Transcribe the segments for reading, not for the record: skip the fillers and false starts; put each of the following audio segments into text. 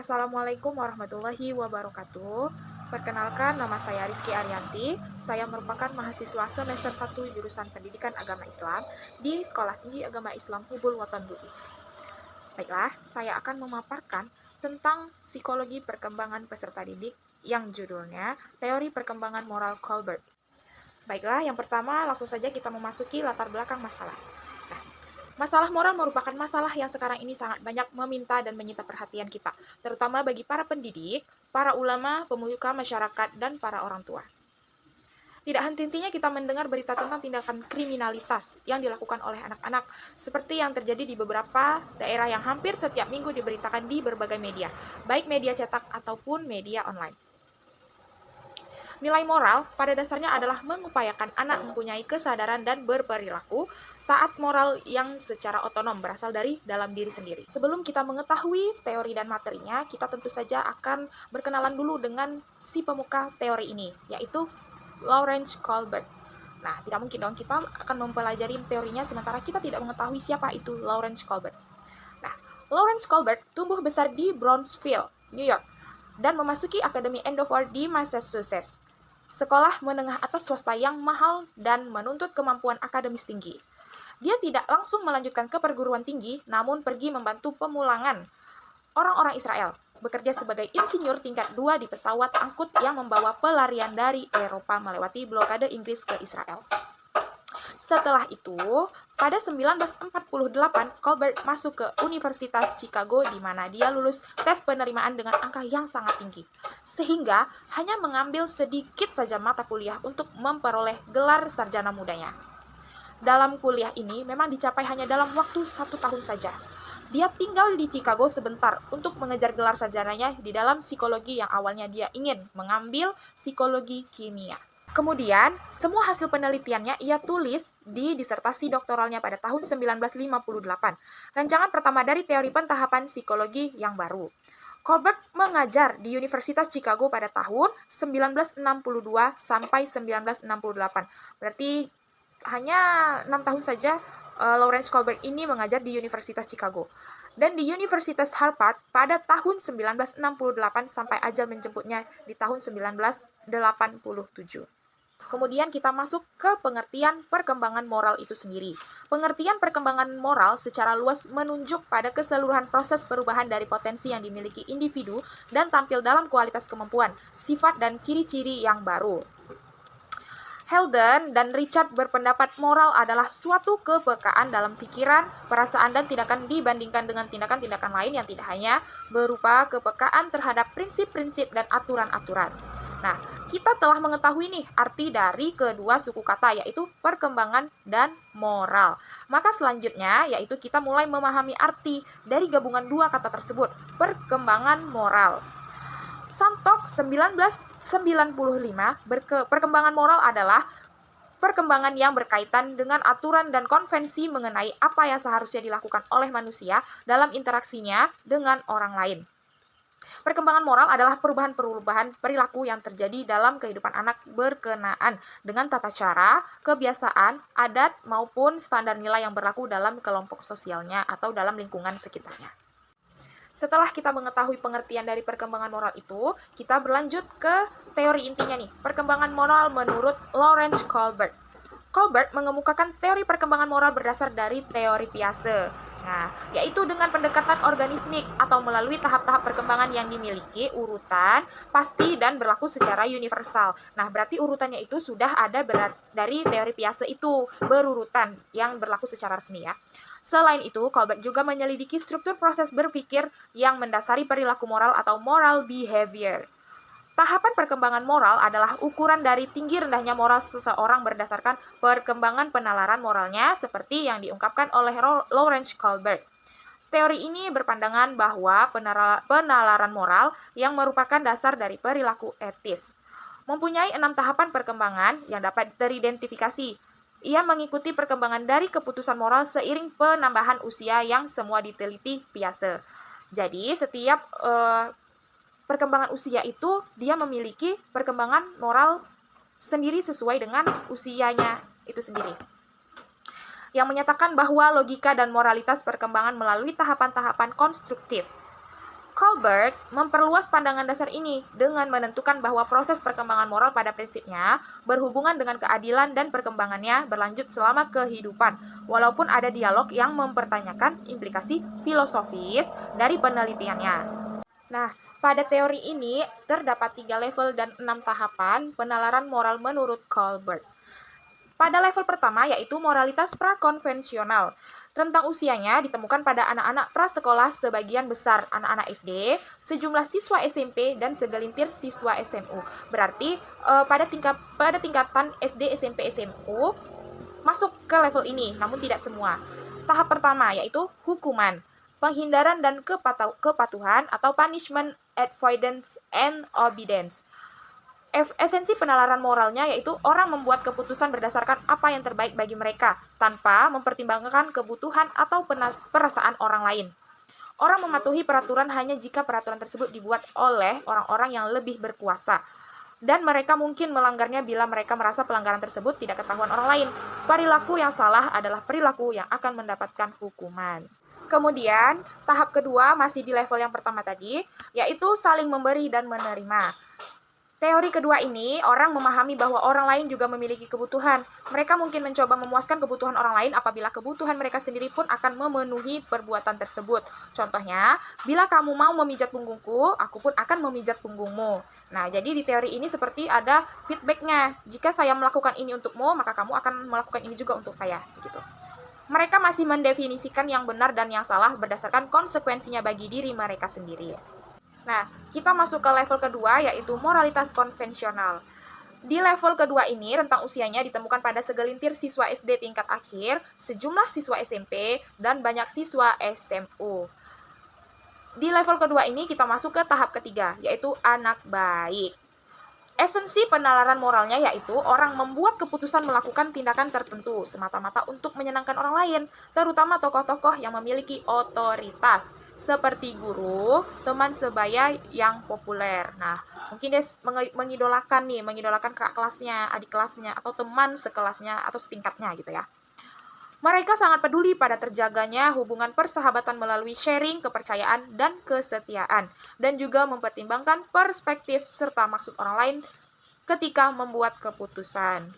Assalamualaikum warahmatullahi wabarakatuh. Perkenalkan, nama saya Rizky Arianti. Saya merupakan mahasiswa semester 1 jurusan Pendidikan Agama Islam di Sekolah Tinggi Agama Islam Hubul Watan UI. Baiklah, saya akan memaparkan tentang psikologi perkembangan peserta didik yang judulnya Teori Perkembangan Moral Colbert. Baiklah, yang pertama langsung saja kita memasuki latar belakang masalah. Masalah moral merupakan masalah yang sekarang ini sangat banyak meminta dan menyita perhatian kita, terutama bagi para pendidik, para ulama, pemuka masyarakat, dan para orang tua. Tidak henti-hentinya kita mendengar berita tentang tindakan kriminalitas yang dilakukan oleh anak-anak, seperti yang terjadi di beberapa daerah yang hampir setiap minggu diberitakan di berbagai media, baik media cetak ataupun media online. Nilai moral pada dasarnya adalah mengupayakan anak mempunyai kesadaran dan berperilaku taat moral yang secara otonom berasal dari dalam diri sendiri. Sebelum kita mengetahui teori dan materinya, kita tentu saja akan berkenalan dulu dengan si pemuka teori ini, yaitu Lawrence Colbert. Nah, tidak mungkin dong kita akan mempelajari teorinya sementara kita tidak mengetahui siapa itu Lawrence Colbert. Nah, Lawrence Colbert tumbuh besar di Brownsville, New York, dan memasuki Akademi Andover di Massachusetts. Sekolah menengah atas swasta yang mahal dan menuntut kemampuan akademis tinggi. Dia tidak langsung melanjutkan ke perguruan tinggi, namun pergi membantu pemulangan orang-orang Israel, bekerja sebagai insinyur tingkat 2 di pesawat angkut yang membawa pelarian dari Eropa melewati blokade Inggris ke Israel. Setelah itu, pada 1948, Colbert masuk ke Universitas Chicago di mana dia lulus tes penerimaan dengan angka yang sangat tinggi, sehingga hanya mengambil sedikit saja mata kuliah untuk memperoleh gelar sarjana mudanya. Dalam kuliah ini memang dicapai hanya dalam waktu 1 tahun saja. Dia tinggal di Chicago sebentar untuk mengejar gelar sarjananya di dalam psikologi yang awalnya dia ingin mengambil psikologi kimia. Kemudian, semua hasil penelitiannya ia tulis di disertasi doktoralnya pada tahun 1958, rancangan pertama dari teori pentahapan psikologi yang baru. Colbert mengajar di Universitas Chicago pada tahun 1962 sampai 1968. Berarti hanya 6 tahun saja Lawrence Colbert ini mengajar di Universitas Chicago. Dan di Universitas Harvard pada tahun 1968 sampai ajal menjemputnya di tahun 1987. Kemudian kita masuk ke pengertian perkembangan moral itu sendiri. Pengertian perkembangan moral secara luas menunjuk pada keseluruhan proses perubahan dari potensi yang dimiliki individu dan tampil dalam kualitas kemampuan, sifat, dan ciri-ciri yang baru. Helden dan Richard berpendapat moral adalah suatu kepekaan dalam pikiran, perasaan, dan tindakan dibandingkan dengan tindakan-tindakan lain yang tidak hanya berupa kepekaan terhadap prinsip-prinsip dan aturan-aturan. Nah, kita telah mengetahui nih arti dari kedua suku kata, yaitu perkembangan dan moral. Maka selanjutnya, yaitu kita mulai memahami arti dari gabungan dua kata tersebut, perkembangan moral. Santok 1995, perkembangan moral adalah perkembangan yang berkaitan dengan aturan dan konvensi mengenai apa yang seharusnya dilakukan oleh manusia dalam interaksinya dengan orang lain. Perkembangan moral adalah perubahan-perubahan perilaku yang terjadi dalam kehidupan anak berkenaan dengan tata cara, kebiasaan, adat, maupun standar nilai yang berlaku dalam kelompok sosialnya atau dalam lingkungan sekitarnya. Setelah kita mengetahui pengertian dari perkembangan moral itu, kita berlanjut ke teori intinya nih, perkembangan moral menurut Lawrence Colbert. Colbert mengemukakan teori perkembangan moral berdasar dari teori Piaget. Nah, yaitu dengan pendekatan organismik atau melalui tahap-tahap perkembangan yang dimiliki urutan, pasti, dan berlaku secara universal. Nah, berarti urutannya itu sudah ada dari teori Piaget itu, berurutan yang berlaku secara resmi ya. Selain itu, Colbert juga menyelidiki struktur proses berpikir yang mendasari perilaku moral atau moral behavior. Tahapan perkembangan moral adalah ukuran dari tinggi rendahnya moral seseorang berdasarkan perkembangan penalaran moralnya seperti yang diungkapkan oleh Lawrence Colbert. Teori ini berpandangan bahwa penalaran moral yang merupakan dasar dari perilaku etis mempunyai 6 tahapan perkembangan yang dapat teridentifikasi. Ia mengikuti perkembangan dari keputusan moral seiring penambahan usia yang semua diteliti Piaget. Jadi, setiap perkembangan usia itu dia memiliki perkembangan moral sendiri sesuai dengan usianya itu sendiri. Yang menyatakan bahwa logika dan moralitas perkembangan melalui tahapan-tahapan konstruktif. Kohlberg memperluas pandangan dasar ini dengan menentukan bahwa proses perkembangan moral pada prinsipnya berhubungan dengan keadilan dan perkembangannya berlanjut selama kehidupan, walaupun ada dialog yang mempertanyakan implikasi filosofis dari penelitiannya. Nah, pada teori ini terdapat 3 level dan 6 tahapan penalaran moral menurut Kohlberg. Pada level pertama yaitu moralitas prakonvensional. Rentang usianya ditemukan pada anak-anak prasekolah sebagian besar anak-anak SD, sejumlah siswa SMP, dan segelintir siswa SMU. Berarti pada tingkatan SD, SMP, SMU masuk ke level ini, namun tidak semua. Tahap pertama yaitu hukuman, penghindaran dan kepatuhan atau punishment, avoidance, and obedience. Esensi penalaran moralnya yaitu orang membuat keputusan berdasarkan apa yang terbaik bagi mereka, tanpa mempertimbangkan kebutuhan atau perasaan orang lain. Orang mematuhi peraturan hanya jika peraturan tersebut dibuat oleh orang-orang yang lebih berkuasa, dan mereka mungkin melanggarnya bila mereka merasa pelanggaran tersebut tidak ketahuan orang lain. Perilaku yang salah adalah perilaku yang akan mendapatkan hukuman. Kemudian, tahap kedua masih di level yang pertama tadi, yaitu saling memberi dan menerima. Teori kedua ini, orang memahami bahwa orang lain juga memiliki kebutuhan. Mereka mungkin mencoba memuaskan kebutuhan orang lain apabila kebutuhan mereka sendiri pun akan memenuhi perbuatan tersebut. Contohnya, bila kamu mau memijat punggungku, aku pun akan memijat punggungmu. Nah, jadi di teori ini seperti ada feedback-nya. Jika saya melakukan ini untukmu, maka kamu akan melakukan ini juga untuk saya. Gitu. Mereka masih mendefinisikan yang benar dan yang salah berdasarkan konsekuensinya bagi diri mereka sendiri. Nah, kita masuk ke level kedua yaitu moralitas konvensional. Di level kedua ini, rentang usianya ditemukan pada segelintir siswa SD tingkat akhir, sejumlah siswa SMP, dan banyak siswa SMU. Di level kedua ini, kita masuk ke tahap ketiga, yaitu anak baik. Esensi penalaran moralnya yaitu orang membuat keputusan melakukan tindakan tertentu semata-mata untuk menyenangkan orang lain, terutama tokoh-tokoh yang memiliki otoritas, seperti guru, teman sebaya yang populer. Nah, mungkin dia mengidolakan kakak kelasnya, adik kelasnya, atau teman sekelasnya atau setingkatnya gitu ya. Mereka sangat peduli pada terjaganya hubungan persahabatan melalui sharing, kepercayaan, dan kesetiaan, dan juga mempertimbangkan perspektif serta maksud orang lain ketika membuat keputusan.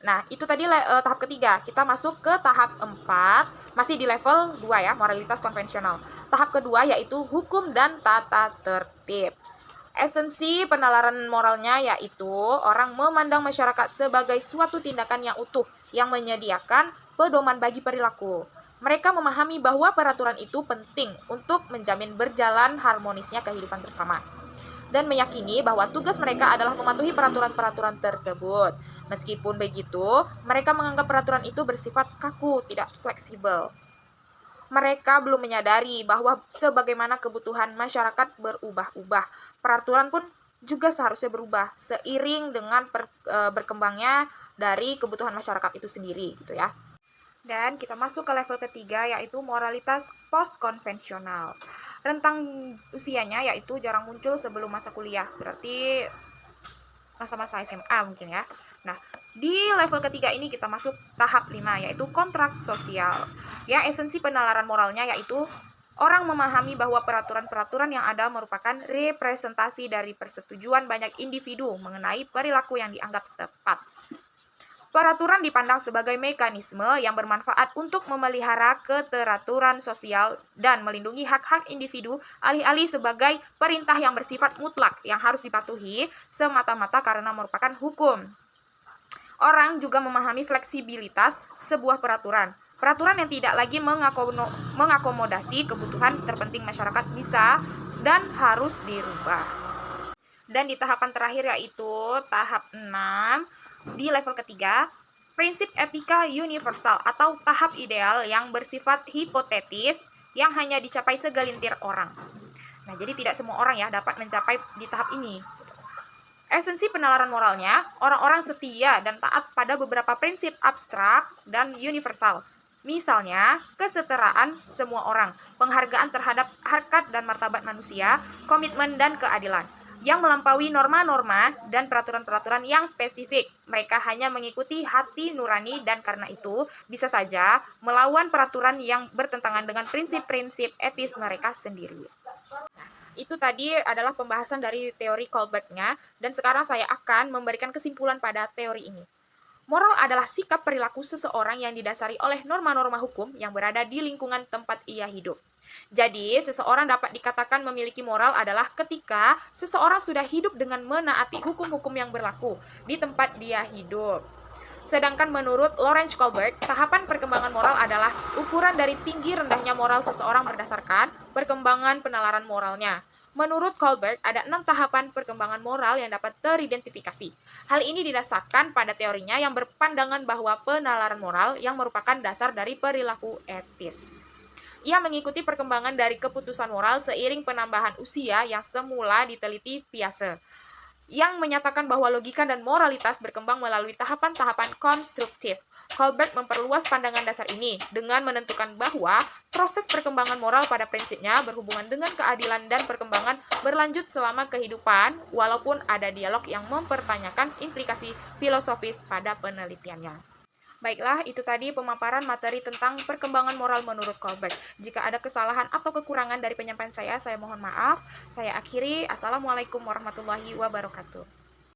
Nah, itu tadi tahap ketiga. Kita masuk ke tahap 4, masih di level 2 ya, moralitas konvensional. Tahap kedua yaitu hukum dan tata tertib. Esensi penalaran moralnya yaitu orang memandang masyarakat sebagai suatu tindakan yang utuh yang menyediakan pedoman bagi perilaku. Mereka memahami bahwa peraturan itu penting untuk menjamin berjalan harmonisnya kehidupan bersama, dan meyakini bahwa tugas mereka adalah mematuhi peraturan-peraturan tersebut. Meskipun begitu, mereka menganggap peraturan itu bersifat kaku, tidak fleksibel. Mereka belum menyadari bahwa sebagaimana kebutuhan masyarakat berubah-ubah, peraturan pun juga seharusnya berubah seiring dengan berkembangnya dari kebutuhan masyarakat itu sendiri, gitu ya. Dan kita masuk ke level ketiga yaitu moralitas post-konvensional. Rentang usianya yaitu jarang muncul sebelum masa kuliah, berarti masa-masa SMA mungkin ya. Nah, di level ketiga ini kita masuk tahap 5 yaitu kontrak sosial. Ya, esensi penalaran moralnya yaitu orang memahami bahwa peraturan-peraturan yang ada merupakan representasi dari persetujuan banyak individu mengenai perilaku yang dianggap tepat. Peraturan dipandang sebagai mekanisme yang bermanfaat untuk memelihara keteraturan sosial dan melindungi hak-hak individu, alih-alih sebagai perintah yang bersifat mutlak yang harus dipatuhi semata-mata karena merupakan hukum. Orang juga memahami fleksibilitas sebuah peraturan. Peraturan yang tidak lagi mengakomodasi kebutuhan terpenting masyarakat bisa dan harus dirubah. Dan di tahapan terakhir yaitu tahap 6, di level ketiga, prinsip etika universal atau tahap ideal yang bersifat hipotetis yang hanya dicapai segelintir orang. Nah, jadi tidak semua orang ya dapat mencapai di tahap ini. Esensi penalaran moralnya, orang-orang setia dan taat pada beberapa prinsip abstrak dan universal. Misalnya, kesetaraan semua orang, penghargaan terhadap harkat dan martabat manusia, komitmen dan keadilan. Yang melampaui norma-norma dan peraturan-peraturan yang spesifik. Mereka hanya mengikuti hati nurani dan karena itu bisa saja melawan peraturan yang bertentangan dengan prinsip-prinsip etis mereka sendiri. Itu tadi adalah pembahasan dari teori Colbert-nya, dan sekarang saya akan memberikan kesimpulan pada teori ini. Moral adalah sikap perilaku seseorang yang didasari oleh norma-norma hukum yang berada di lingkungan tempat ia hidup. Jadi, seseorang dapat dikatakan memiliki moral adalah ketika seseorang sudah hidup dengan menaati hukum-hukum yang berlaku di tempat dia hidup. Sedangkan menurut Lawrence Kohlberg, tahapan perkembangan moral adalah ukuran dari tinggi rendahnya moral seseorang berdasarkan perkembangan penalaran moralnya. Menurut Kohlberg, ada 6 tahapan perkembangan moral yang dapat teridentifikasi. Hal ini didasarkan pada teorinya yang berpandangan bahwa penalaran moral yang merupakan dasar dari perilaku etis. Ia mengikuti perkembangan dari keputusan moral seiring penambahan usia yang semula diteliti Piaget, yang menyatakan bahwa logika dan moralitas berkembang melalui tahapan-tahapan konstruktif. Kohlberg memperluas pandangan dasar ini dengan menentukan bahwa proses perkembangan moral pada prinsipnya berhubungan dengan keadilan dan perkembangan berlanjut selama kehidupan, walaupun ada dialog yang mempertanyakan implikasi filosofis pada penelitiannya. Baiklah, itu tadi pemaparan materi tentang perkembangan moral menurut Kohlberg. Jika ada kesalahan atau kekurangan dari penyampaian saya mohon maaf. Saya akhiri. Assalamualaikum warahmatullahi wabarakatuh.